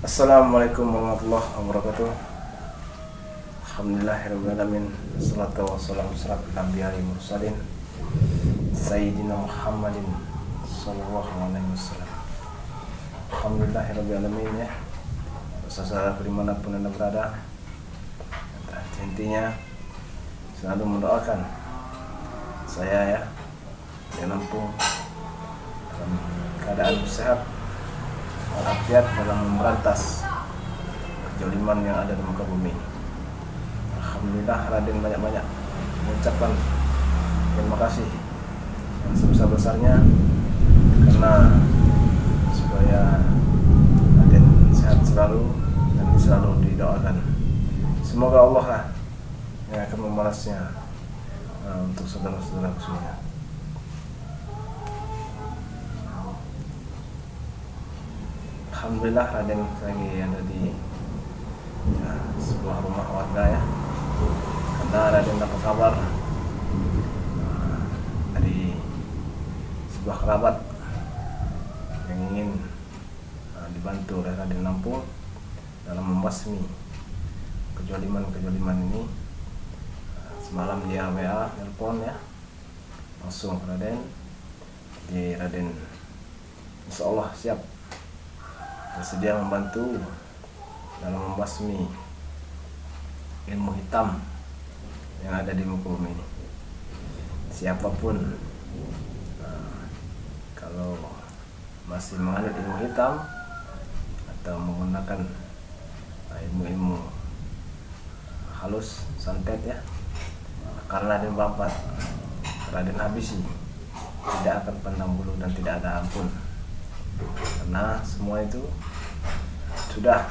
Assalamualaikum warahmatullahi wabarakatuh. Alhamdulillahirrahmanirrahim. Assalatu wassalamu ala anbiya'i wal mursalin Sayyidina Muhammadin sallallahu alaihi wasallam. Alhamdulillahirrahmanirrahim ya. Saudara dimanapun Anda berada, intinya selalu mendoakan saya ya di Lampung dalam keadaan sehat walafiat dalam memberantas kejoliman yang ada di muka bumi. Alhamdulillah, Raden banyak-banyak mengucapkan terima kasih yang sebesar-besarnya karena supaya Raden sehat selalu dan selalu didoakan. Semoga Allah lah yang akan membalasnya untuk saudara-saudara semuanya. Alhamdulillah, Raden lagi ada di sebuah rumah warga ya, karena Raden dapat kabar dari sebuah kerabat yang ingin dibantu oleh Raden Lampung dalam membasmi kejoliman ini. Semalam dia WA telepon ya langsung ke Raden, jadi Raden insya Allah siap bersedia membantu dalam membasmi ilmu hitam yang ada di muka bumi ini. Siapapun kalau masih menganut ilmu hitam atau menggunakan ilmu-ilmu halus santet ya, karena Raden Bampat, Raden habisi, tidak akan pandang bulu dan tidak ada ampun, karena semua itu sudah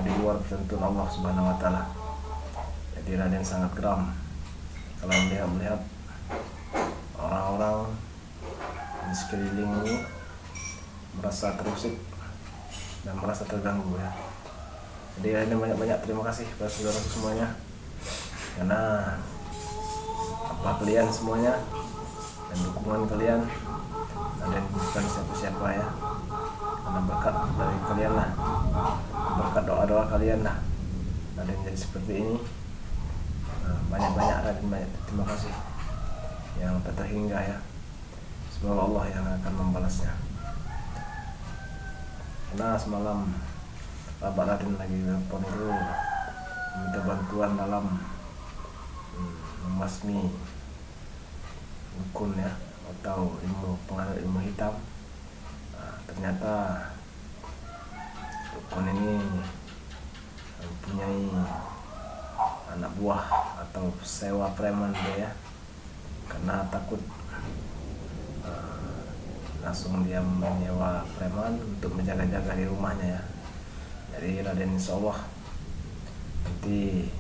di luar ketentuan Allah Subhanahu wa taala. Jadi Raden sangat geram kalau melihat orang-orang di sekeliling ini merasa terusik dan merasa terganggu ya. Jadi Raden banyak-banyak terima kasih kepada saudara semuanya, karena apa kalian semuanya dan dukungan kalian, dan bukan siapa-siapa ya, karena berkat dari kalian lah, berkat doa-doa kalian lah Raden jadi seperti ini. Banyak-banyak Raden banyak terima kasih yang tak terhingga ya. Semoga Allah yang akan membalasnya. Karena semalam Bapak Raden lagi telepon itu minta bantuan dalam membasmi dukun ya, atau penganut ilmu hitam. Ternyata dukun ini mempunyai anak buah atau sewa preman dia ya, karena takut langsung dia menyewa preman untuk menjaga-jaga di rumahnya ya. Jadi Raden insya Allah nanti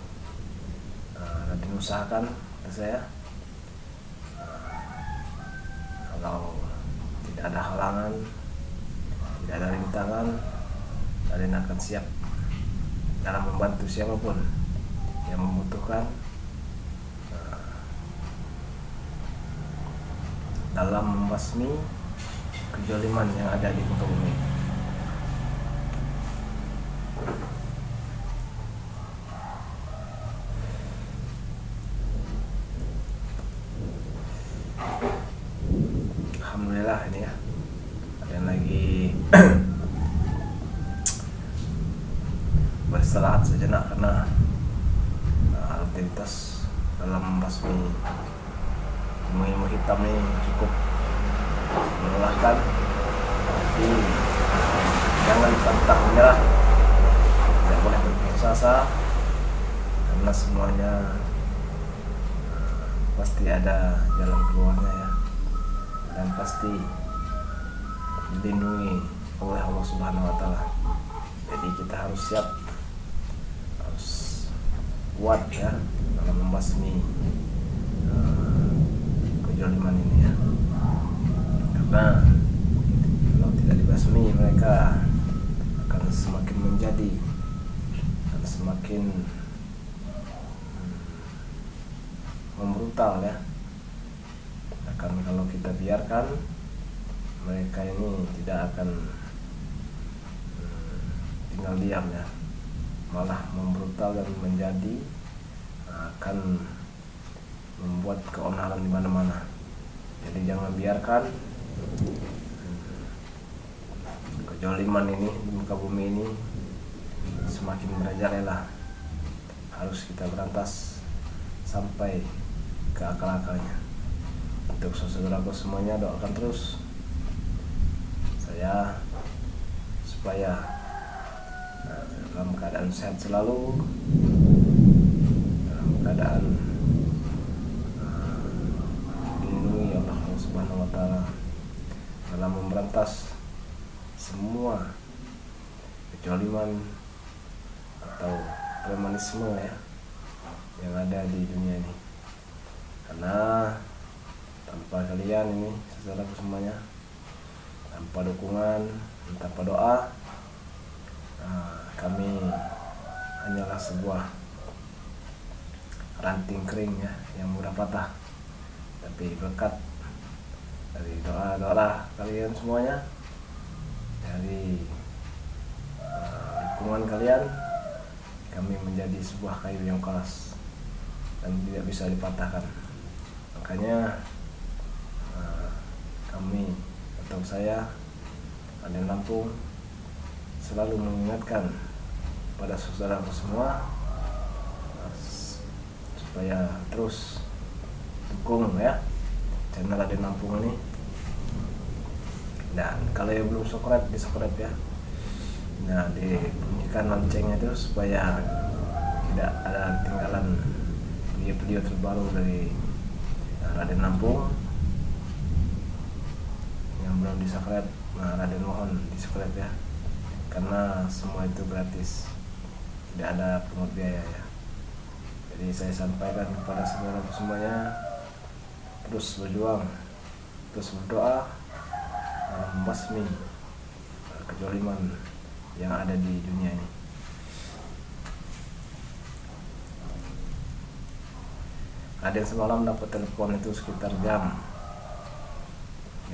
Raden usahakan ke saya, kalau tidak ada halangan, tidak ada rintangan, Raden akan siap dalam membantu siapapun yang membutuhkan dalam membasmi kejoliman yang ada di muka bumi. Alhamdulillah ini ya, ada yang lagi beristirahat sejenak karena aktivitas dalam membasmi ilmu hitam ini cukup melelahkan. Tapi jangan pantang menyerah, tidak boleh berputus asa, karena semuanya pasti ada jalan keluarnya ya, dan pasti dilindungi oleh Allah Subhanahu wa taala. Jadi kita harus siap, harus kuat ya dalam membasmi kejoliman ini ya. Karena kalau tidak dibasmi, mereka akan semakin menjadi, akan semakin membrutal ya. Akan kalau kita biarkan, mereka ini tidak akan tinggal diam ya, malah membrutal dan menjadi akan membuat keonaran di mana-mana. Jadi jangan biarkan kejoliman ini di muka bumi ini semakin merajalela. Harus kita berantas sampai ke akal-akalnya. Untuk saudaraku semuanya, doakan terus saya supaya dalam keadaan sehat selalu, dalam keadaan dilindungi Allah Subhanahu wa Ta'ala dalam memberantas semua kejoliman atau premanisme ya yang ada di dunia ini. Karena tanpa kalian ini saudaraku semuanya, tanpa dukungan, tanpa doa, kami hanyalah sebuah ranting kering ya yang mudah patah. Tapi berkat dari doa kalian semuanya, dari dukungan kalian, kami menjadi sebuah kayu yang keras dan tidak bisa dipatahkan. Makanya kami atau saya Raden Lampung selalu mengingatkan pada saudaraku semua supaya terus dukung ya channel Raden Lampung ini. Dan kalau yang belum subscribe, di subscribe ya. Nah, dibunyikan loncengnya itu supaya tidak ada ketinggalan video-video terbaru dari Raden Lampung. Yang belum di subscribe, Raden mohon di subscribe ya, karena semua itu gratis, tidak ada pungut biaya ya. Jadi saya sampaikan kepada saudara semuanya, terus berjuang, terus berdoa dalam membasmi kejoliman yang ada di dunia ini. Ada yang semalam dapat telepon itu sekitar jam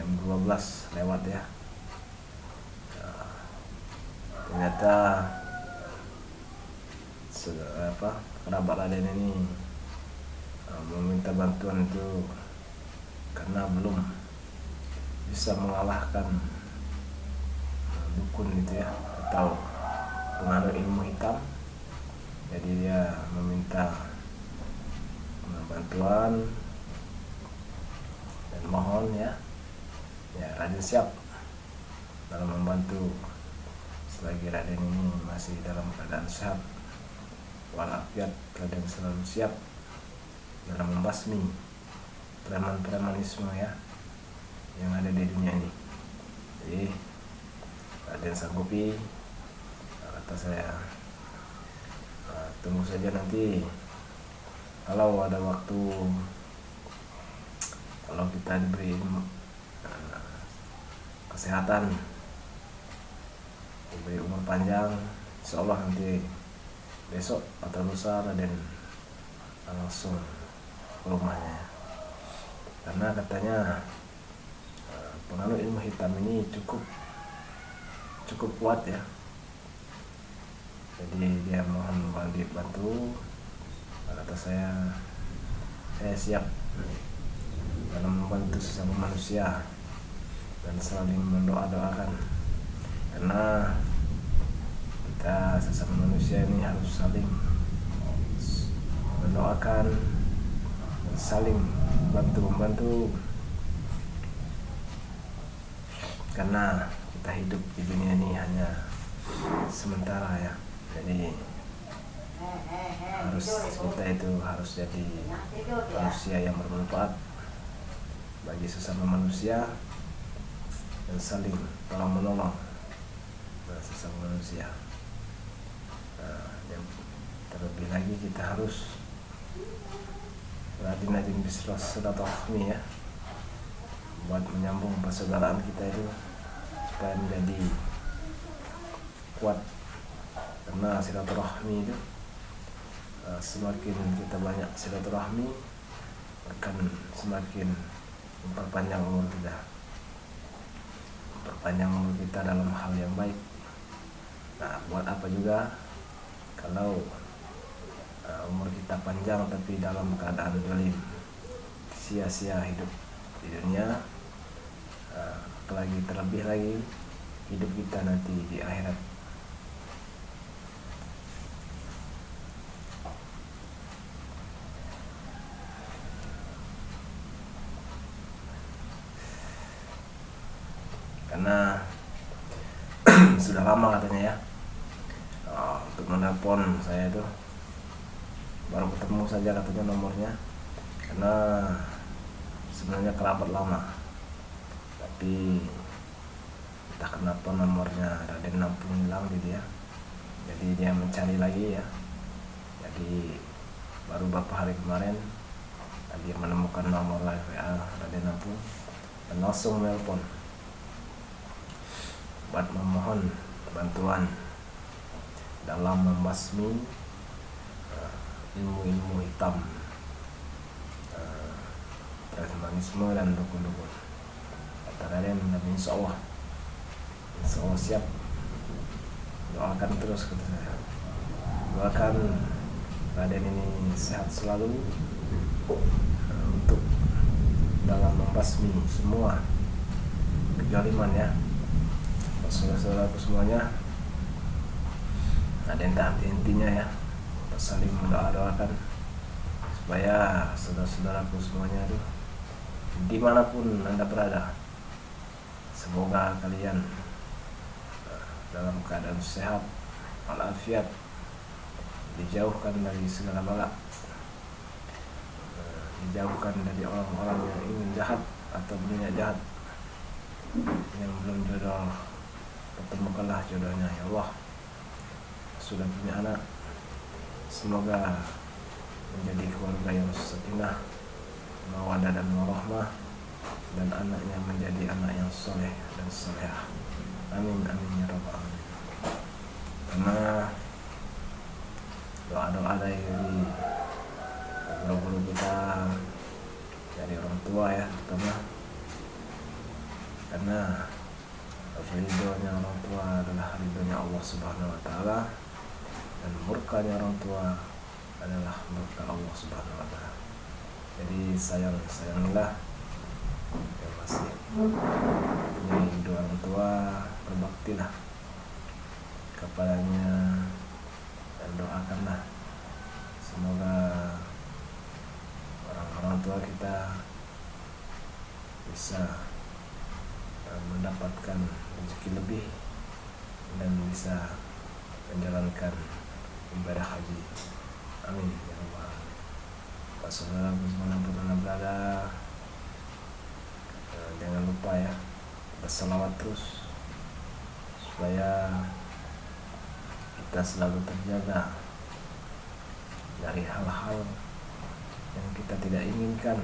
12 lewat ya. Ternyata kerabat Raden ini meminta bantuan itu karena belum bisa mengalahkan dukun itu ya, atau pengaruh ilmu hitam. Jadi dia meminta bantuan dan mohon ya Raden siap dalam membantu selagi Raden ini masih dalam keadaan sehat walafiat. Raden selalu siap dalam membasmi preman-premanisme ya yang ada di dunia ini. Jadi Raden sanggupi, kata saya. Tunggu saja nanti kalau ada waktu, kalau kita diberi kesehatan, diberi umur panjang, insya Allah nanti besok atau lusa Raden langsung ke rumahnya. Karena katanya pengaruh ilmu hitam ini cukup kuat ya. Jadi dia mohon bantu. Kata saya siap dalam membantu sesama manusia dan saling mendoakan, karena kita sesama manusia ini harus saling mendoakan dan saling membantu, karena kita hidup di dunia ini hanya sementara ya. Jadi kita itu harus jadi manusia yang bermanfaat bagi sesama manusia dan saling tolong menolong sesama manusia. Dan terlebih lagi kita harus rajin bersilaturahmi ya, buat menyambung persaudaraan kita itu supaya menjadi kuat. Karena silaturahmi itu semakin kita banyak silaturahmi akan semakin memperpanjang umur kita dalam hal yang baik, Nah, buat apa juga kalau umur kita panjang tapi dalam keadaan zalim, sia-sia hidup di dunia, apalagi terlebih lagi hidup kita nanti di akhirat. Karena sudah lama katanya ya, untuk menelpon saya itu baru ketemu saja katanya nomornya, karena sebenarnya kerabat lama, tapi entah kenapa nomornya Raden Nampung hilang gitu ya. Jadi dia mencari lagi ya. Jadi baru beberapa hari kemarin dia menemukan nomor live WA Raden Nampung dan langsung menelpon buat memohon bantuan dalam membasmi ilmu-ilmu hitam, transhumanisme dan dukun-dukun. Kata Raden, insya Allah siap, doakan terus, kata saya. Doakan Raden ini sehat selalu untuk dalam membasmi semua kejaliman ya. Saudara-saudaraku semuanya, ada yang tak intinya ya, saling mendoakan supaya saudara-saudaraku semuanya itu dimanapun Anda berada, semoga kalian dalam keadaan sehat walafiat, dijauhkan dari segala bala, dijauhkan dari orang-orang yang ingin jahat atau berniat jahat. Yang belum jodoh, pertemukanlah jodohnya ya Allah. Sudah punya anak, semoga menjadi keluarga yang sakinah, mawaddah dan warahmah, dan anaknya menjadi anak yang soleh dan solehah. Amin amin ya rabbal alamin. Karena doa-doa dari guru-guru kita, dari orang tua ya terutama, karena ridhonya orang tua adalah ridhonya Allah Subhanahu wa Ta'ala, dan murkanya orang tua adalah murka Allah Subhanahu wa Ta'ala. Jadi sayangilah yang masih punya ridho orang tua, berbaktilah kepadanya dan doakanlah semoga orang tua kita bisa mendapatkan rezeki lebih dan bisa menjalankan ibadah haji. Amin ya Allah. Pak saudara dimanapun Anda berada, jangan lupa ya berselawat terus supaya kita selalu terjaga dari hal-hal yang kita tidak inginkan,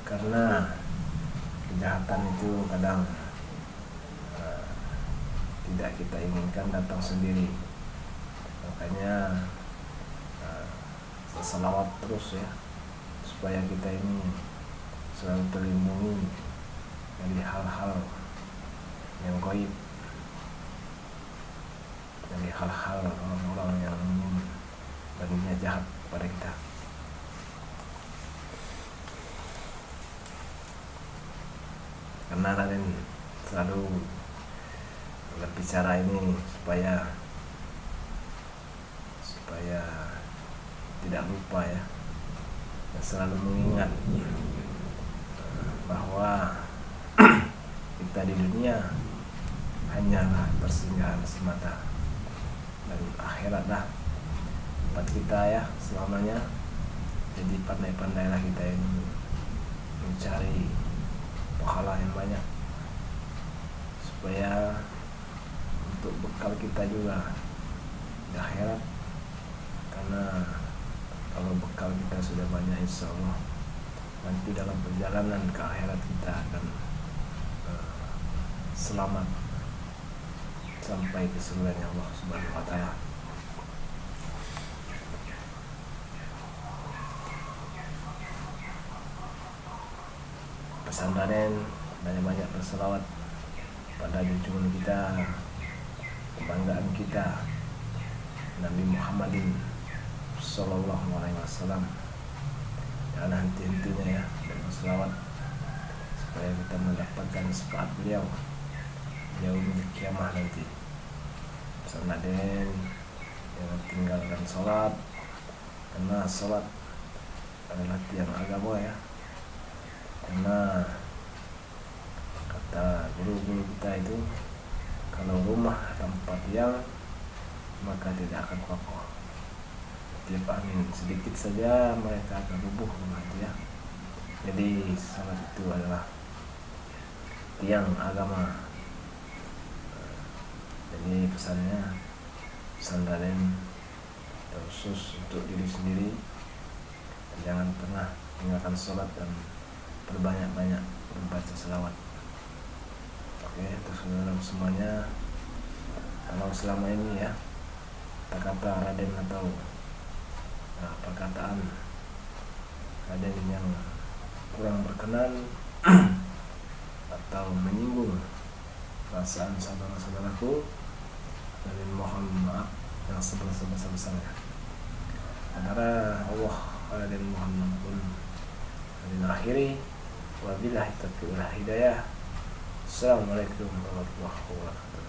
karena kejahatan itu kadang tidak kita inginkan datang sendiri. Makanya berselawat terus ya, supaya kita ini selalu terlindungi dari hal-hal yang gaib, dari hal-hal orang-orang yang ingin berniat jahat pada kita. Karena Raden selalu berbicara ini supaya tidak lupa ya, dan selalu mengingat bahwa kita di dunia hanyalah persinggahan semata, dan akhiratlah tempat kita ya selamanya. Jadi pandai-pandailah kita ini mencari pahala yang banyak, supaya untuk bekal kita juga di akhirat. Karena kalau bekal kita sudah banyak, insya Allah nanti dalam perjalanan ke akhirat kita akan selamat sampai ke surga Allah Subhanahu wa Ta'ala. Pesan Raden, banyak-banyak berselawat pada junjungan kita, kepada kebanggaan kita, Nabi Muhammadin Sallallahu Alaihi Wasallam. Jangan henti-hentinya ya dengan selawat supaya kita mendapatkan syafaat beliau yaumul kiamah nanti. Sanaden yang tinggalkan sholat, karena sholat adalah tiang agama ya. Karena kata guru-guru kita itu, kalau rumah tanpa tiang maka tidak akan kokoh. Tiap angin sedikit saja mereka akan rubuh rumah itu ya. Jadi sholat itu adalah tiang agama. Jadi pesannya, pesan Raden khusus untuk diri sendiri, jangan pernah tinggalkan sholat dan berbanyak-banyak membaca selawat. Oke, terus saudara semuanya, kalau selama ini ya kata-kata Raden atau perkataan Raden yang kurang berkenan atau menyinggung perasaan saudara-saudaraku, Raden mohon maaf yang sebesar-besarnya. Antara Allah, Raden mohon ampun. Raden akhiri, wabillahi taufiq wal hidayah. Assalamualaikum warahmatullahi wabarakatuh.